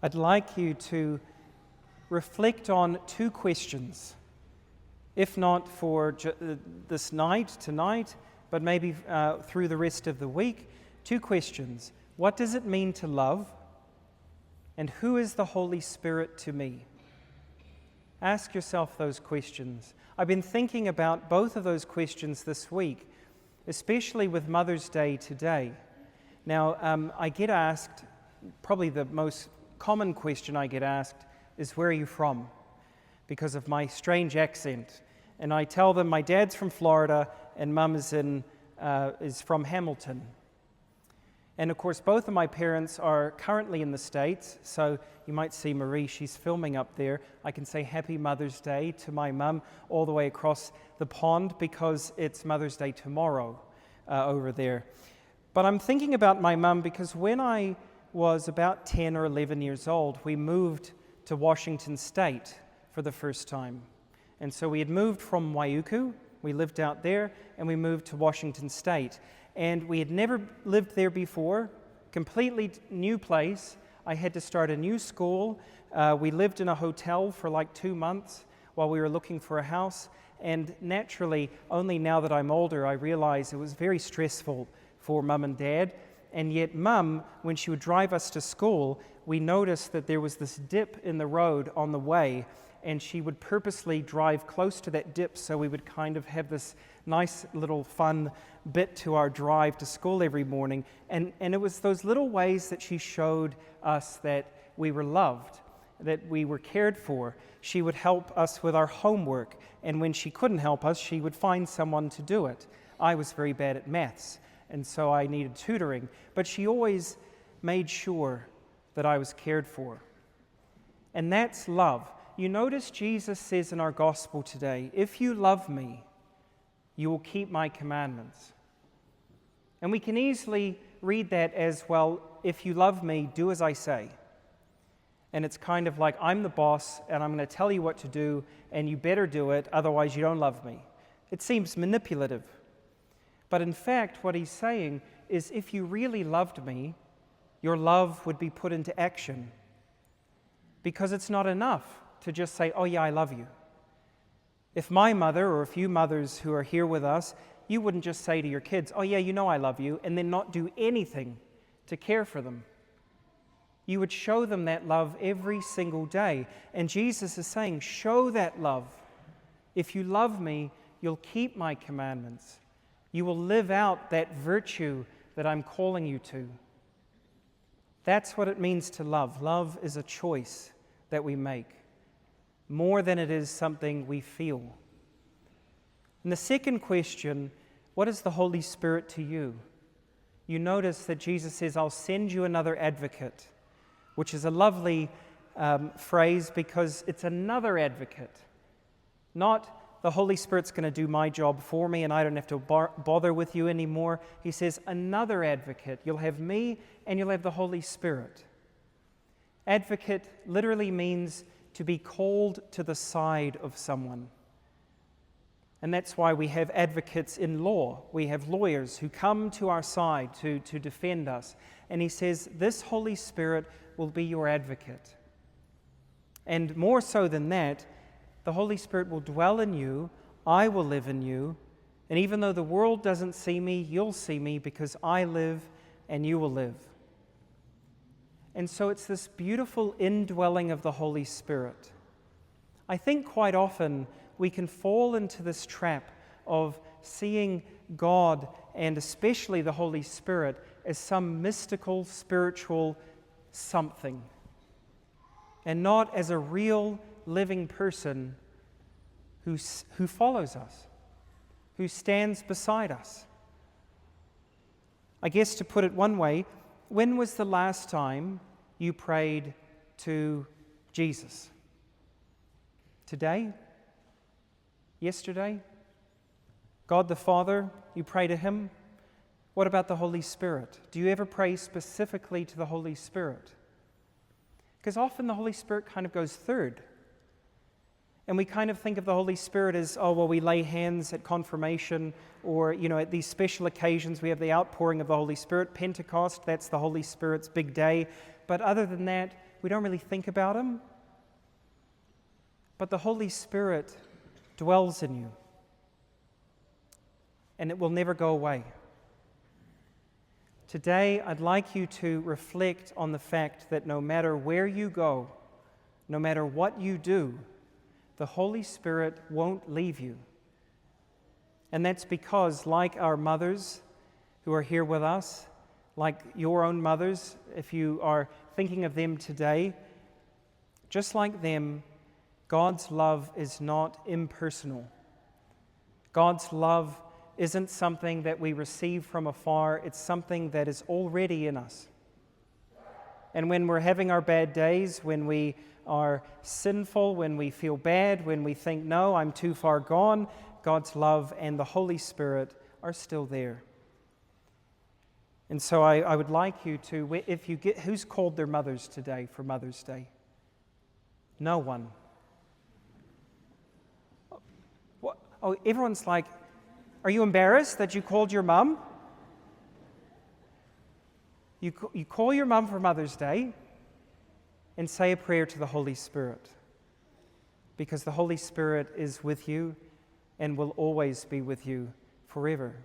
I'd like you to reflect on two questions, if not for this night, tonight, but maybe through the rest of the week. Two questions. What does it mean to love? And who is the Holy Spirit to me? Ask yourself those questions. I've been thinking about both of those questions this week, especially with Mother's Day today. Now, I get asked, probably the most common question I get asked is, where are you from? Because of my strange accent. And I tell them my dad's from Florida and Mum is from Hamilton. And of course, both of my parents are currently in the States, so you might see Marie, she's filming up there. I can say Happy Mother's Day to my mum all the way across the pond because it's Mother's Day tomorrow over there. But I'm thinking about my mum because when I was about 10 or 11 years old, we moved to Washington State for the first time. And so we had moved from Waiuku, we lived out there, and we moved to Washington State. And we had never lived there before, completely new place. I had to start a new school. We lived in a hotel for like 2 months while we were looking for a house. And naturally, only now that I'm older, I realize it was very stressful for Mum and Dad. And yet Mum, when she would drive us to school, we noticed that there was this dip in the road on the way, and she would purposely drive close to that dip so we would kind of have this nice little fun bit to our drive to school every morning. And it was those little ways that she showed us that we were loved, that we were cared for. She would help us with our homework, and when she couldn't help us, she would find someone to do it. I was very bad at maths, and so I needed tutoring, but she always made sure that I was cared for. And that's love. You notice Jesus says in our gospel today, if you love me, you will keep my commandments. And we can easily read that as, well, if you love me, do as I say. And it's kind of like, I'm the boss, and I'm going to tell you what to do, and you better do it, otherwise you don't love me. It seems manipulative. But in fact, what he's saying is, if you really loved me, your love would be put into action. Because it's not enough to just say, oh yeah, I love you. If my mother, or if you mothers who are here with us, you wouldn't just say to your kids, oh yeah, you know I love you, and then not do anything to care for them. You would show them that love every single day. And Jesus is saying, show that love. If you love me, you'll keep my commandments. You will live out that virtue that I'm calling you to. That's what it means to love. Love is a choice that we make, more than it is something we feel. And the second question, what is the Holy Spirit to you? You notice that Jesus says, I'll send you another advocate, which is a lovely phrase because it's another advocate. Not the Holy Spirit's going to do my job for me and I don't have to bother with you anymore. He says, another advocate. You'll have me and you'll have the Holy Spirit. Advocate literally means to be called to the side of someone. And that's why we have advocates in law. We have lawyers who come to our side to defend us. And he says, this Holy Spirit will be your advocate. And more so than that, the Holy Spirit will dwell in you, I will live in you, and even though the world doesn't see me, you'll see me because I live and you will live. And so it's this beautiful indwelling of the Holy Spirit. I think quite often we can fall into this trap of seeing God, and especially the Holy Spirit, as some mystical, spiritual something, and not as a real living person who follows us, who stands beside us. I guess to put it one way, when was the last time you prayed to Jesus? Today? Yesterday? God the Father, you pray to Him? What about the Holy Spirit? Do you ever pray specifically to the Holy Spirit? Because often the Holy Spirit kind of goes third. And we kind of think of the Holy Spirit as, oh, well, we lay hands at confirmation, or, at these special occasions we have the outpouring of the Holy Spirit. Pentecost, that's the Holy Spirit's big day. But other than that, we don't really think about Him. But the Holy Spirit dwells in you, and it will never go away. Today, I'd like you to reflect on the fact that no matter where you go, no matter what you do, the Holy Spirit won't leave you. And that's because, like our mothers who are here with us, like your own mothers, if you are thinking of them today, just like them, God's love is not impersonal. God's love isn't something that we receive from afar. It's something that is already in us. And when we're having our bad days, when we are sinful, when we feel bad, when we think, no, I'm too far gone, God's love and the Holy Spirit are still there. And so I would like you to, if you get, who's called their mothers today for Mother's Day? No one. What? Oh, everyone's like, are you embarrassed that you called your mom? You call your mom for Mother's Day and say a prayer to the Holy Spirit, because the Holy Spirit is with you and will always be with you forever.